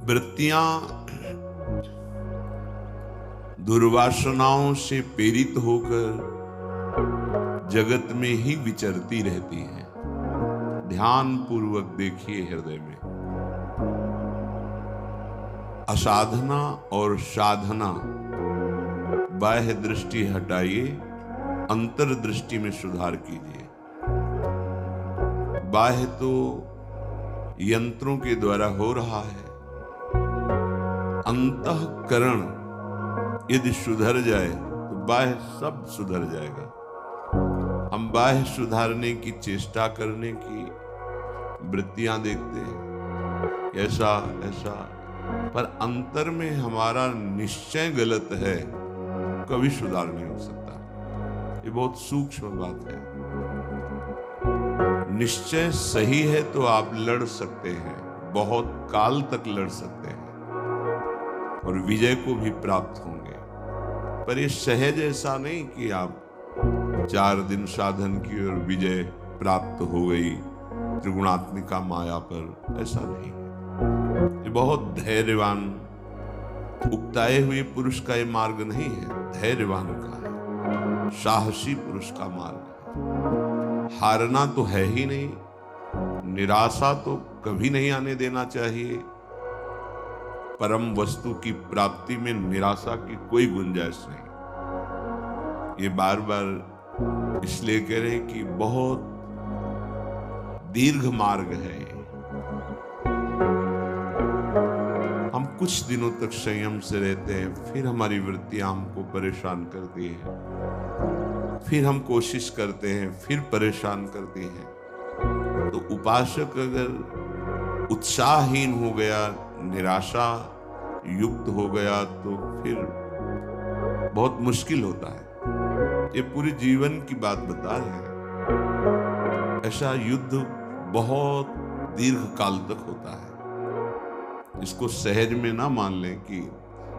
वृत्तियां दुर्वासनाओं से प्रेरित होकर जगत में ही विचरती रहती हैं। ध्यान पूर्वक देखिए हृदय में। असाधना और साधना, बाह्य दृष्टि हटाइए, अंतर्दृष्टि में सुधार कीजिए। बाह्य तो यंत्रों के द्वारा हो रहा है, अंतःकरण यदि सुधर जाए तो बाह्य सब सुधर जाएगा। हम बाह्य सुधारने की चेष्टा करने की वृत्तियां देखते हैं, ऐसा ऐसा, पर अंतर में हमारा निश्चय गलत है, कभी सुधार नहीं हो सकता। ये बहुत सूक्ष्म बात है। निश्चय सही है तो आप लड़ सकते हैं, बहुत काल तक लड़ सकते हैं और विजय को भी प्राप्त होंगे। पर ये सहज ऐसा नहीं कि आप 4 दिन साधन की और विजय प्राप्त हो गई त्रिगुणात्मिका माया पर, ऐसा नहीं है। ये बहुत धैर्यवान उकताए हुए पुरुष का ये मार्ग नहीं है, धैर्यवान का है, साहसी पुरुष का मार्ग है। हारना तो है ही नहीं, निराशा तो कभी नहीं आने देना चाहिए। परम वस्तु की प्राप्ति में निराशा की कोई गुंजाइश नहीं। ये बार बार इसलिए कह रहे हैं कि बहुत दीर्घ मार्ग है। हम कुछ दिनों तक संयम से रहते हैं, फिर हमारी वृत्तियां हमको परेशान करती हैं, फिर हम कोशिश करते हैं, फिर परेशान करती हैं। तो उपासक अगर उत्साहहीन हो गया, निराशा युक्त हो गया, तो फिर बहुत मुश्किल होता है। ये पूरे जीवन की बात बता रहे हैं। ऐसा युद्ध बहुत दीर्घ काल तक होता है। इसको सहज में ना मान लें कि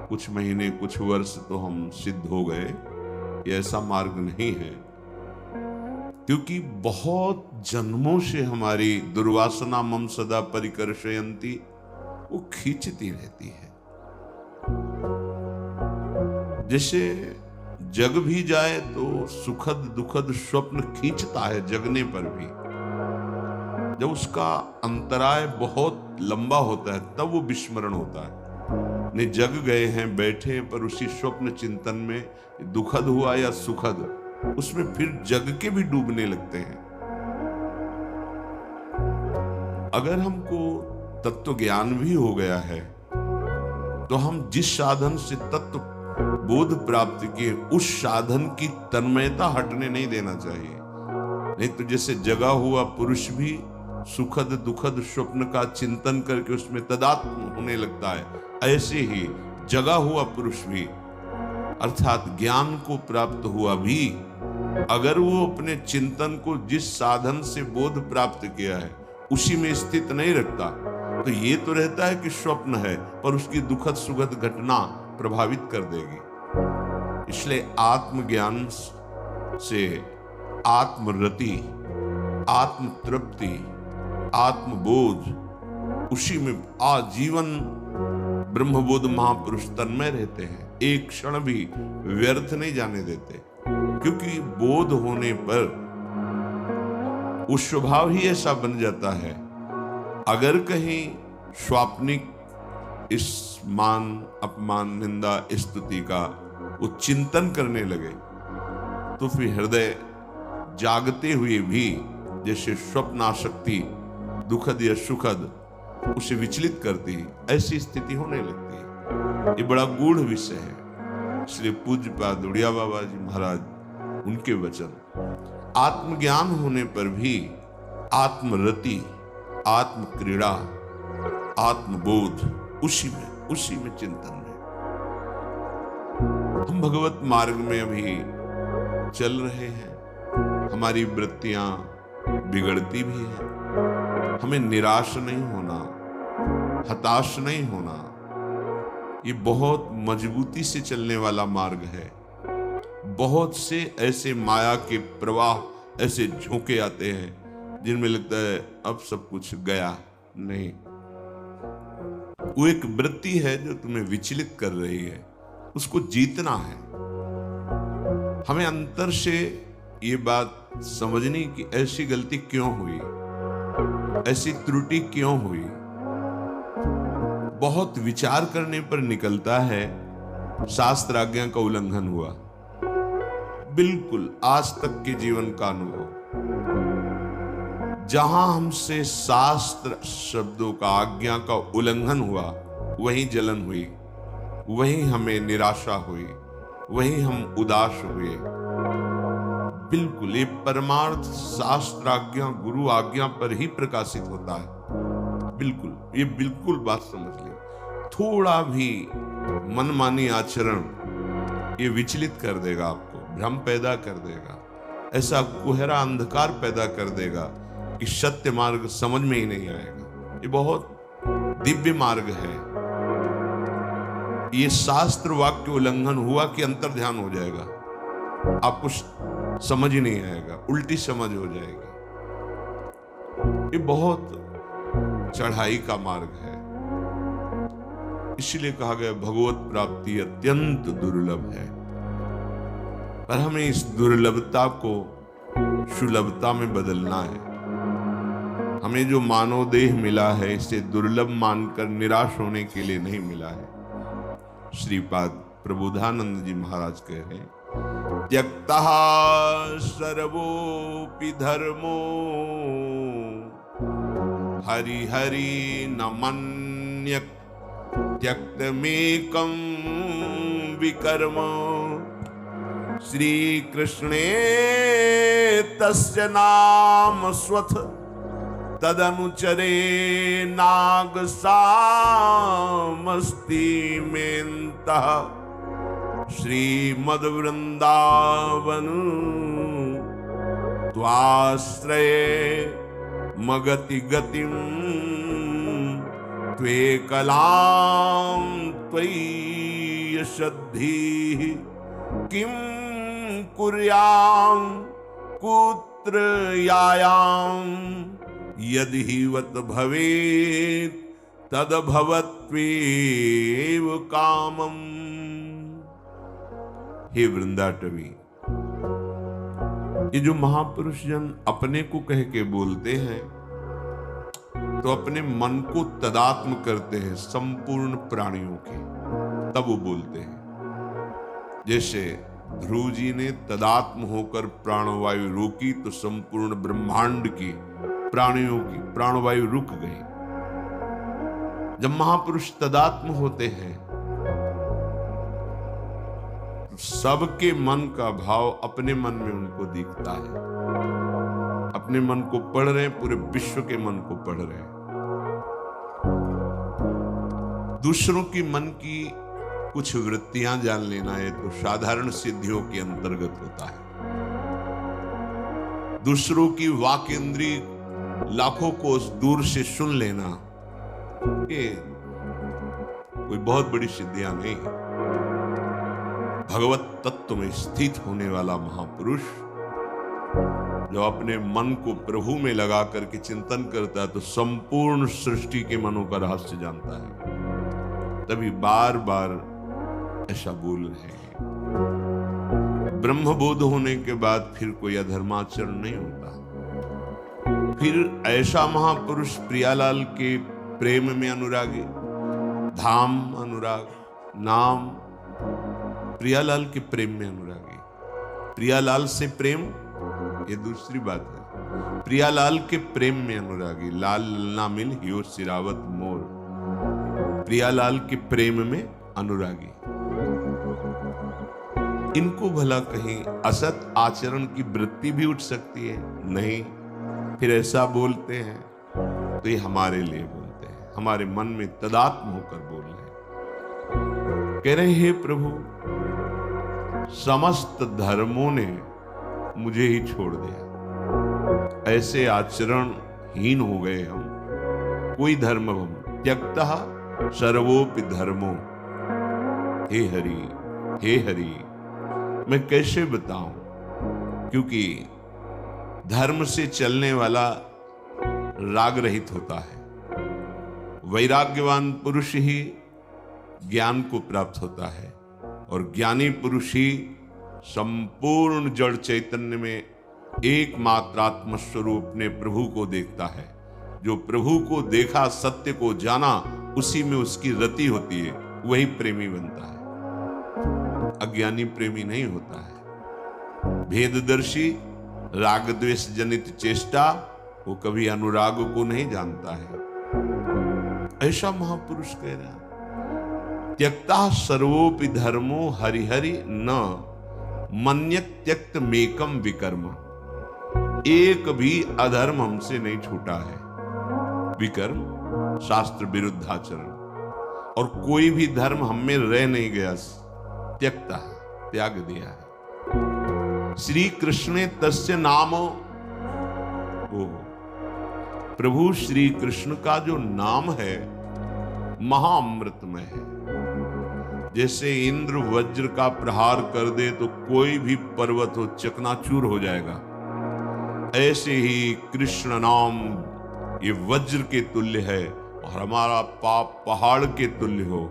कुछ महीने कुछ वर्ष तो हम सिद्ध हो गए, ये ऐसा मार्ग नहीं है। क्योंकि बहुत जन्मों से हमारी दुर्वासना मम सदा परिकर्षयन्ति, वो खींचती रहती है। जैसे जग भी जाए तो सुखद दुखद स्वप्न खींचता है जगने पर भी। जब उसका अंतराय बहुत लंबा होता है तब वो विस्मरण होता है। नहीं, जग गए हैं, बैठे, पर उसी स्वप्न चिंतन में दुखद हुआ या सुखद, उसमें फिर जग के भी डूबने लगते हैं। अगर हमको तत्व ज्ञान भी हो गया है तो हम जिस साधन से तत्व बोध प्राप्त किए, उस साधन की तन्मयता हटने नहीं देना चाहिए। नहीं तो जैसे जगा हुआ पुरुष भी सुखद दुखद स्वप्न का चिंतन करके उसमें तदात्म होने लगता है, ऐसे ही जगा हुआ पुरुष भी, अर्थात ज्ञान को प्राप्त हुआ भी, अगर वो अपने चिंतन को जिस साधन से बोध प्राप्त किया है उसी में स्थित नहीं रखता, तो ये तो रहता है कि स्वप्न है, पर उसकी दुखद सुखद घटना प्रभावित कर देगी। इसलिए आत्मज्ञान से आत्मरति, आत्म तृप्ति, आत्मबोध, उसी में आजीवन ब्रह्मबोध महापुरुष तन्मय रहते हैं, एक क्षण भी व्यर्थ नहीं जाने देते। क्योंकि बोध होने पर उस स्वभाव ही ऐसा बन जाता है। अगर कहीं स्वाप्निक इस मान अपमान निंदा स्तुति का वो चिंतन करने लगे तो फिर हृदय जागते हुए भी जैसे स्वप्न आसक्ति दुखद या सुखद उसे विचलित करती है, ऐसी स्थिति होने लगती है। ये बड़ा गूढ़ विषय है। इसलिए पूज्यपाद उड़िया बाबा जी महाराज, उनके वचन, आत्मज्ञान होने पर भी आत्मरति, आत्म क्रीड़ा, आत्मबोध, उसी में चिंतन में। हम भगवत मार्ग में अभी चल रहे हैं, हमारी वृत्तियां बिगड़ती भी हैं। हमें निराश नहीं होना, हताश नहीं होना। ये बहुत मजबूती से चलने वाला मार्ग है। बहुत से ऐसे माया के प्रवाह, ऐसे झोंके आते हैं जिनमें लगता है अब सब कुछ गया। नहीं, वो एक वृत्ति है जो तुम्हें विचलित कर रही है, उसको जीतना है। हमें अंतर से ये बात समझनी कि ऐसी गलती क्यों हुई, ऐसी त्रुटि क्यों हुई। बहुत विचार करने पर निकलता है शास्त्र आज्ञा का उल्लंघन हुआ। बिल्कुल आज तक के जीवन का अनुभव, जहां हमसे शास्त्र शब्दों का, आज्ञा का उल्लंघन हुआ, वहीं जलन हुई, वहीं हमें निराशा हुई, वहीं हम उदास हुए। बिल्कुल ये परमार्थ शास्त्र आज्ञा, गुरु आज्ञा पर ही प्रकाशित होता है। बिल्कुल, ये बिल्कुल बात समझ लियो। थोड़ा भी मनमानी आचरण ये विचलित कर देगा, आपको भ्रम पैदा कर देगा, ऐसा कोहरा अंधकार पैदा कर देगा कि सत्य मार्ग समझ में ही नहीं आएगा। ये बहुत दिव्य मार्ग है। ये शास्त्र वाक्य उल्लंघन हुआ कि अंतर ध्यान हो जाएगा, आपको समझ ही नहीं आएगा, उल्टी समझ हो जाएगी। ये बहुत चढ़ाई का मार्ग है। इसलिए कहा गया भगवत प्राप्ति अत्यंत दुर्लभ है। पर हमें इस दुर्लभता को सुलभता में बदलना है। हमें जो मानव देह मिला है, इसे दुर्लभ मानकर निराश होने के लिए नहीं मिला है। श्रीपाद प्रबोधानंद जी महाराज कह रहे हैं, त्यक्तः सर्वोपि धर्मो हरि हरि न मन्यत् त्यक्तमेकं विकर्म श्री कृष्णे तस्य नाम स्वथ तदनुचरे नाग सामस्ति मेन्तः श्रीमद् वृंदावन त्वाश्रये मगति गतिं त्वेकलां त्वय्यशद्धिः किं कुर्यां कुत्र यायां यदि हिवत भवेत् तद्भवत्वेव कामम्। हे वृंदाटवी, ये जो महापुरुष जन अपने को कह के बोलते हैं तो अपने मन को तदात्म करते हैं संपूर्ण प्राणियों के, तब वो बोलते हैं। जैसे ध्रुव जी ने तदात्म होकर प्राणवायु रोकी तो संपूर्ण ब्रह्मांड की प्राणियों की प्राणवायु रुक गई। जब महापुरुष तदात्म होते हैं तो सबके मन का भाव अपने मन में उनको दिखता है। अपने मन को पढ़ रहे हैं, पूरे विश्व के मन को पढ़ रहे हैं। दूसरों की मन की कुछ वृत्तियां जान लेना है तो साधारण सिद्धियों के अंतर्गत होता है। दूसरों की वाक इंद्रिय लाखों कोस दूर से सुन लेना, ये कोई बहुत बड़ी सिद्धियां नहीं है। भगवत तत्व में स्थित होने वाला महापुरुष जो अपने मन को प्रभु में लगा करके चिंतन करता है तो संपूर्ण सृष्टि के मनों का रहस्य जानता है। तभी बार बार ऐसा बोल रहे हैं। ब्रह्मबोध होने के बाद फिर कोई अधर्माचरण नहीं होता। फिर ऐसा महापुरुष प्रियालाल के प्रेम में अनुरागी, धाम अनुराग, नाम, प्रियालाल के प्रेम में अनुरागी। प्रियालाल से प्रेम ये दूसरी बात है। प्रियालाल के प्रेम में अनुरागी, लाल ललना मिल हियो सिरावत मोर। प्रियालाल के प्रेम में अनुरागी। इनको भला कहीं असत आचरण की वृत्ति भी उठ सकती है? नहीं। फिर ऐसा बोलते हैं तो ये हमारे लिए बोलते हैं, हमारे मन में तदात्म होकर बोल रहे हैं। कह रहे हैं, प्रभु समस्त धर्मों ने मुझे ही छोड़ दिया। ऐसे आचरण हीन हो गए हम। कोई धर्म हम त्यक्तः सर्वोपि धर्मो। हे हरि, हे हरि, मैं कैसे बताऊं? क्योंकि धर्म से चलने वाला राग रहित होता है, वैराग्यवान पुरुष ही ज्ञान को प्राप्त होता है और ज्ञानी पुरुष ही संपूर्ण जड़ चैतन्य में एकमात्र आत्म स्वरूप ने प्रभु को देखता है। जो प्रभु को देखा, सत्य को जाना, उसी में उसकी रति होती है, वही प्रेमी बनता है। अज्ञानी प्रेमी नहीं होता है। भेददर्शी राग द्वेष जनित चेष्टा, वो कभी अनुराग को नहीं जानता है। ऐसा महापुरुष कह रहा है, त्यक्ता सर्वोपि धर्मो हरिहरि न मन्यत् त्यक्त मेकम विकर्म। एक भी अधर्म हमसे नहीं छूटा है। विकर्म शास्त्र विरुद्ध आचरण, और कोई भी धर्म हम में रह नहीं गया। त्यक्ता, त्याग दिया है। श्री कृष्णे तस्य नाम, प्रभु श्री कृष्ण का जो नाम है महाअमृतमय है। जैसे इंद्र वज्र का प्रहार कर दे तो कोई भी पर्वत हो चकनाचूर हो जाएगा, ऐसे ही कृष्ण नाम ये वज्र के तुल्य है, और हमारा पाप पहाड़ के तुल्य हो,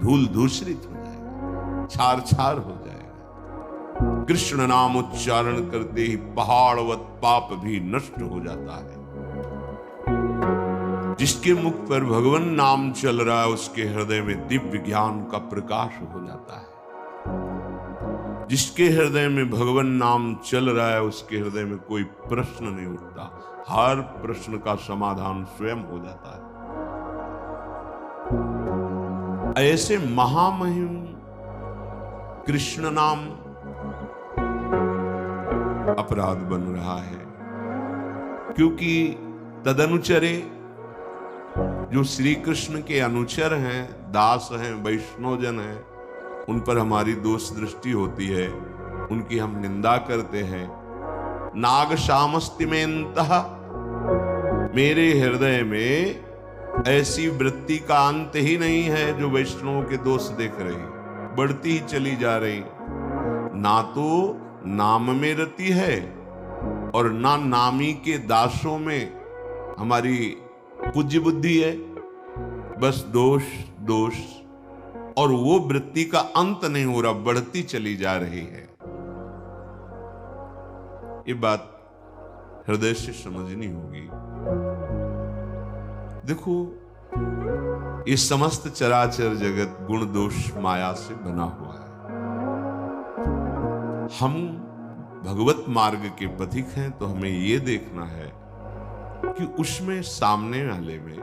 धूल धूसरित हो जाएगा, छार छार हो जाएगा। कृष्ण नाम उच्चारण करते ही पहाड़वत पाप भी नष्ट हो जाता है। जिसके मुख पर भगवान नाम चल रहा है, उसके हृदय में दिव्य ज्ञान का प्रकाश हो जाता है। जिसके हृदय में भगवान नाम चल रहा है, उसके हृदय में कोई प्रश्न नहीं उठता, हर प्रश्न का समाधान स्वयं हो जाता है। ऐसे महामहिम कृष्ण नाम अपराध बन रहा है, क्योंकि तदनुचरे जो श्री कृष्ण के अनुचर हैं, दास हैं, वैष्णवजन हैं, उन पर हमारी दोष दृष्टि होती है, उनकी हम निंदा करते हैं। नाग शामस्तिमेन्तः, मेरे हृदय में ऐसी वृत्ति का अंत ही नहीं है जो वैष्णवों के दोष देख रही, बढ़ती ही चली जा रही। ना तो नाम में रति है और ना नामी के दासों में हमारी पूज्य बुद्धि है, बस दोष दोष, और वो वृत्ति का अंत नहीं हो रहा, बढ़ती चली जा रही है। ये बात हृदय से समझनी होगी। देखो, ये समस्त चराचर जगत गुण दोष माया से बना हुआ है। हम भगवत मार्ग के पथिक हैं, तो हमें ये देखना है कि उसमें सामने वाले में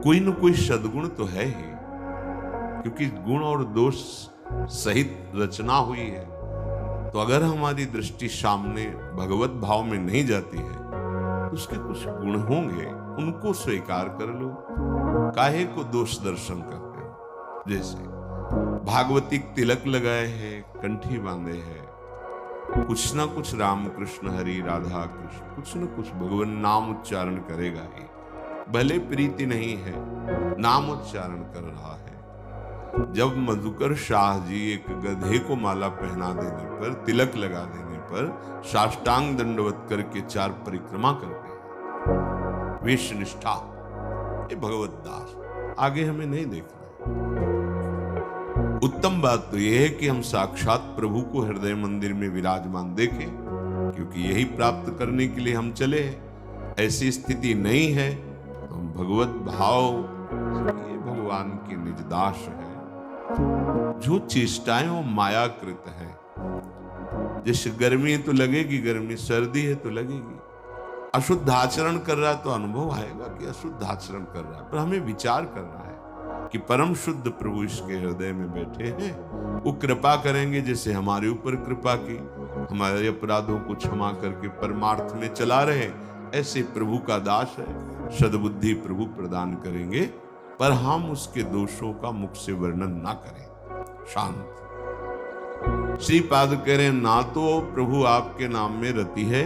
कोई न कोई सद्गुण तो है ही, क्योंकि गुण और दोष सहित रचना हुई है। तो अगर हमारी दृष्टि सामने भगवत भाव में नहीं जाती है, तो उसके कुछ गुण होंगे, उनको स्वीकार कर लो। काहे को दोष दर्शन करते हो? जैसे भागवतिक तिलक लगाए हैं, कंठी बांधे हैं, कुछ ना कुछ राम कृष्ण हरि राधा कृष्ण, कुछ न कुछ भगवान नाम उच्चारण करेगा ही। भले प्रीति नहीं है, नाम उच्चारण कर रहा है। जब मधुकर शाह जी एक गधे को माला पहना देने पर, तिलक लगा देने पर साष्टांग दंडवत करके 4 परिक्रमा करते हैं, वेश निष्ठा, ये भगवत दास। आगे हमें नहीं देखना। उत्तम बात तो यह है कि हम साक्षात प्रभु को हृदय मंदिर में विराजमान देखें, क्योंकि यही प्राप्त करने के लिए हम चले हैं। ऐसी स्थिति नहीं है तो हम भगवत भाव, ये भगवान के निजदास है। जो चेष्टाएं वो मायाकृत है। जैसे गर्मी है तो लगेगी गर्मी, सर्दी है तो लगेगी। अशुद्ध आचरण कर रहा है तो अनुभव आएगा कि अशुद्ध आचरण कर रहा है, पर हमें विचार करना है कि परम शुद्ध प्रभु इसके हृदय में बैठे हैं, वो कृपा करेंगे जैसे हमारे ऊपर कृपा की, हमारे अपराधों को क्षमा करके परमार्थ में चला रहे। ऐसे प्रभु का दास है, सद्बुद्धि प्रभु प्रदान करेंगे, पर हम उसके दोषों का मुख से वर्णन ना करें। शांत। श्रीपाद कह रहे हैं, ना तो प्रभु आपके नाम में रति है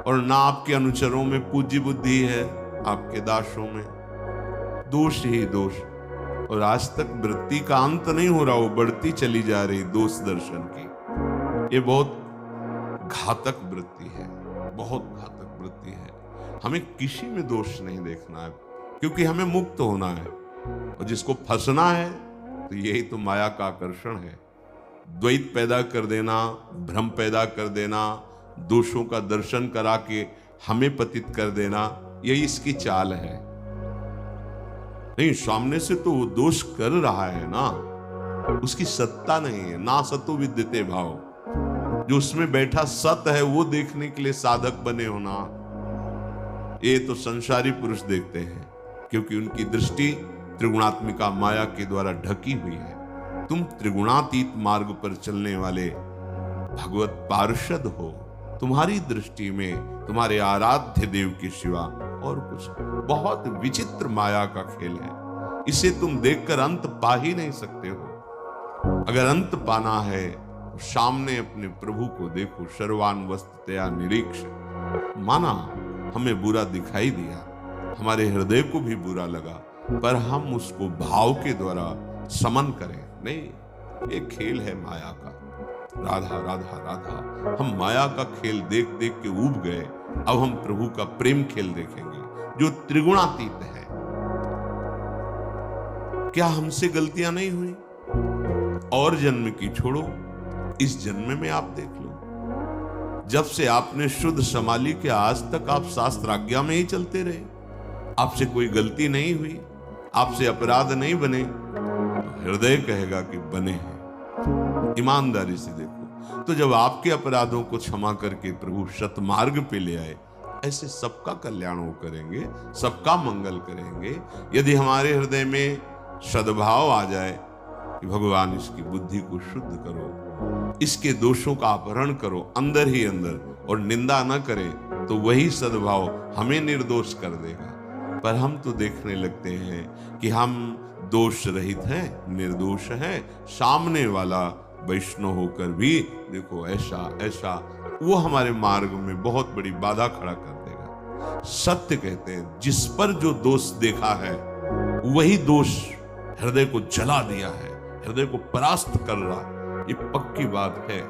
और ना आपके अनुचरों में पूज्य बुद्धि है, आपके दासों में दोष ही दोष। और आज तक वृत्ति का अंत नहीं हो रहा, वो बढ़ती चली जा रही दोष दर्शन की। ये बहुत घातक वृत्ति है, बहुत घातक वृत्ति है। हमें किसी में दोष नहीं देखना है, क्योंकि हमें मुक्त होना है। और जिसको फंसना है तो यही तो माया का आकर्षण है। द्वैत पैदा कर देना, भ्रम पैदा कर देना, दोषों का दर्शन करा के हमें पतित कर देना, यही इसकी चाल है। नहीं, सामने से तो वो दोष कर रहा है ना, उसकी सत्ता नहीं है। ना सतो विद्यते भाव, जो उसमें बैठा सत है वो देखने के लिए साधक बने होना, ये तो संसारी पुरुष देखते हैं, क्योंकि उनकी दृष्टि त्रिगुणात्मिका माया के द्वारा ढकी हुई है। तुम त्रिगुणातीत मार्ग पर चलने वाले भगवत पार्षद हो। तुम्हारी दृष्टि में तुम्हारे आराध्य देव के सिवा और कुछ, बहुत विचित्र माया का खेल है। इसे तुम देखकर अंत पा ही नहीं सकते हो। अगर अंत पाना है तो सामने अपने प्रभु को देखो। सर्वान वस्तुतया निरीक्ष। माना हमें बुरा दिखाई दिया, हमारे हृदय को भी बुरा लगा, पर हम उसको भाव के द्वारा समन करें। नहीं, ये खेल है माया का। राधा राधा राधा, हम माया का खेल देख देख के ऊब गए। अब हम प्रभु का प्रेम खेल देखेंगे जो त्रिगुणातीत है। क्या हमसे गलतियां नहीं हुई? और जन्म की छोड़ो, इस जन्म में आप देख लो। जब से आपने शुद्ध संभाली के आज तक आप शास्त्राज्ञा में ही चलते रहे, आपसे कोई गलती नहीं हुई, आपसे अपराध नहीं बने, तो हृदय कहेगा कि बने हैं। ईमानदारी से देखो, तो जब आपके अपराधों को क्षमा करके प्रभु सतमार्ग पे ले आए, ऐसे सबका कल्याण वो करेंगे, सबका मंगल करेंगे। यदि हमारे हृदय में सद्भाव आ जाए कि भगवान इसकी बुद्धि को शुद्ध करो, इसके दोषों का अपहरण करो अंदर ही अंदर, और निंदा न करे, तो वही सद्भाव हमें निर्दोष कर देगा। पर हम तो देखने लगते हैं कि हम दोष रहित हैं, निर्दोष हैं। सामने वाला वैष्णव होकर भी देखो ऐसा ऐसा, वो हमारे मार्ग में बहुत बड़ी बाधा खड़ा कर देगा। सत्य कहते हैं, जिस पर जो दोष देखा है वही दोष हृदय को जला दिया है, हृदय को परास्त कर रहा, ये पक्की बात है।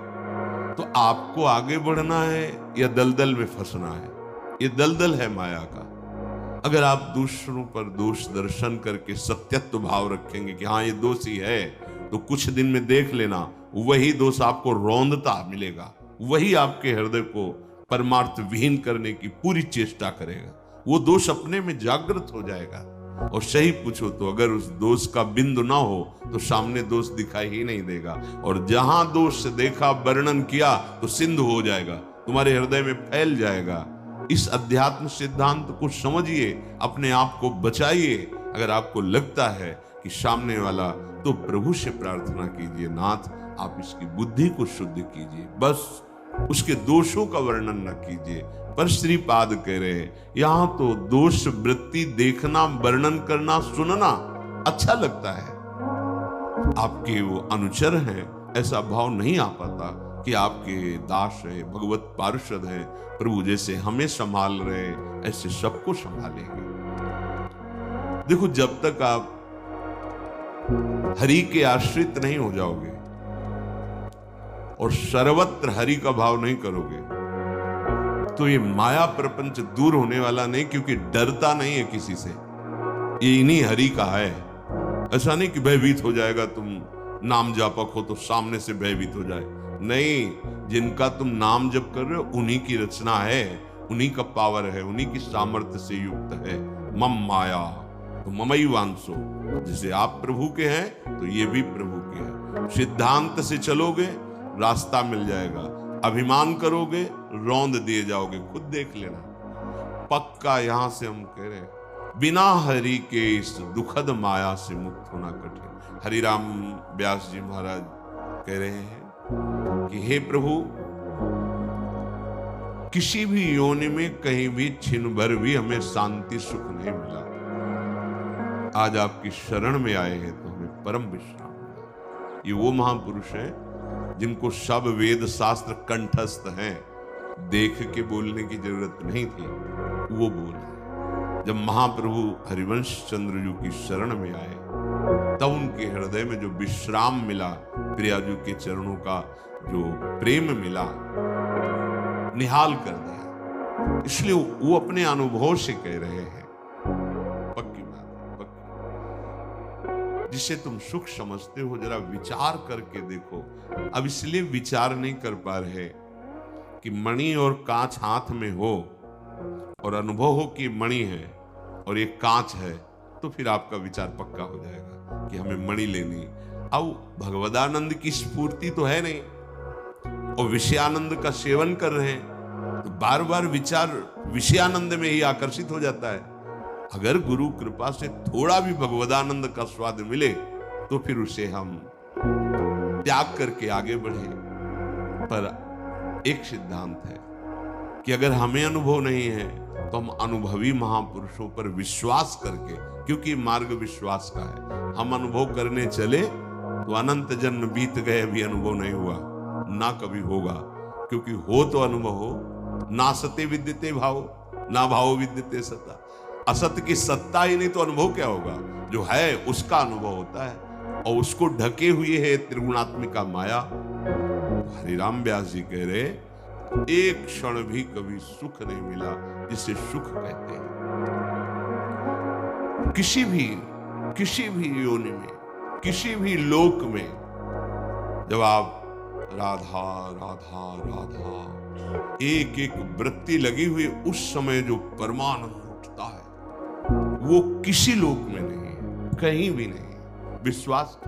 तो आपको आगे बढ़ना है या दलदल में फंसना है? ये दलदल है माया का। अगर आप दूसरों पर दोष दर्शन करके सत्यत्व भाव रखेंगे कि हाँ ये दोषी है, तो कुछ दिन में देख लेना वही दोष आपको रौंदता मिलेगा, वही आपके हृदय को परमार्थ विहीन करने की पूरी चेष्टा करेगा। वो दोष अपने में जागृत हो जाएगा। और सही पूछो तो अगर उस दोष का बिंदु ना हो तो सामने दोष दिखाई ही नहीं देगा, और जहां दोष देखा वर्णन किया तो सिंधु हो जाएगा, तुम्हारे हृदय में फैल जाएगा। इस अध्यात्म सिद्धांत को समझिए, अपने आप को बचाइए। अगर आपको लगता है कि सामने वाला, तो प्रभु से प्रार्थना कीजिए, नाथ आप इसकी बुद्धि को शुद्ध कीजिए, बस उसके दोषों का वर्णन न कीजिए। पर श्रीपाद कह रहे हैं, यहां तो दोष वृत्ति देखना, वर्णन करना, सुनना अच्छा लगता है। आपके वो अनुचर हैं, ऐसा भाव नहीं आ पाता कि आपके दास है, भगवत पार्षद है, प्रभु जैसे हमें संभाल रहे ऐसे सबको संभालेंगे। देखो, जब तक आप हरि के आश्रित नहीं हो जाओगे और सर्वत्र हरि का भाव नहीं करोगे, तो ये माया प्रपंच दूर होने वाला नहीं, क्योंकि डरता नहीं है किसी से। ये इन्हीं हरि का है। ऐसा नहीं कि भयभीत हो जाएगा, तुम नाम जापक हो तो सामने से भयभीत हो जाए। नहीं, जिनका तुम नाम जप कर रहे हो उन्हीं की रचना है, उन्हीं का पावर है, उन्हीं की सामर्थ्य से युक्त है। मम माया तो ममई वांसो, जैसे आप प्रभु के हैं तो ये भी प्रभु के हैं। सिद्धांत से चलोगे रास्ता मिल जाएगा, अभिमान करोगे रौंद दिए जाओगे, खुद देख लेना। पक्का यहां से हम कह रहे हैं, बिना हरि के इस दुखद माया से मुक्त होना कठिन। हरिराम व्यास जी महाराज कह रहे हैं कि हे प्रभु, किसी भी योनि में कहीं भी छिन भर भी हमें शांति सुख नहीं मिला। आज आपकी शरण में आए हैं तो हमें परम विश्राम मिला। ये वो महापुरुष हैं जिनको सब वेद शास्त्र कंठस्थ हैं, देख के बोलने की जरूरत नहीं थी, वो बोल रहे। जब महाप्रभु हरिवंश चंद्र जी की शरण में आए तब उनके हृदय में जो विश्राम मिला, प्रियाजू के चरणों का जो प्रेम मिला, निहाल कर दिया। इसलिए वो अपने अनुभव से कह रहे हैं। पक्की बात है, पक्की। जिसे तुम सुख समझते हो जरा विचार करके देखो। अब इसलिए विचार नहीं कर पा रहे कि मणि और कांच हाथ में हो और अनुभव हो कि मणि है और ये कांच है, तो फिर आपका विचार पक्का हो जाएगा कि हमें मणि लेनी। अब भगवदानंद की स्फूर्ति तो है नहीं और विषयानंद का सेवन कर रहे हैं, तो बार बार विचार विषयानंद में ही आकर्षित हो जाता है। अगर गुरु कृपा से थोड़ा भी भगवदानंद का स्वाद मिले तो फिर उसे हम त्याग करके आगे बढ़े। पर एक सिद्धांत है कि अगर हमें अनुभव नहीं है तो हम अनुभवी महापुरुषों पर विश्वास करके, क्योंकि मार्ग विश्वास का है, हम अनुभव करने चले तो अनंत जन्म बीत गए अभी अनुभव नहीं हुआ, ना कभी होगा। क्योंकि हो तो अनुभव हो, ना सत्य विद्यते भाव, ना भाव विद्यते सत्ता। असत्य की सत्ता ही नहीं तो अनुभव क्या होगा? जो है उसका अनुभव होता है और उसको ढके हुए है त्रिगुणात्मिका माया। हरिराम व्यास जी कह रहे, एक क्षण भी कभी सुख नहीं मिला जिसे सुख कहते हैं। किसी भी योनि में, किसी भी लोक में जब आप राधा राधा राधा एक एक वृत्ति लगी हुई, उस समय जो परमानंद उठता है वो किसी लोक में नहीं, कहीं भी नहीं। विश्वास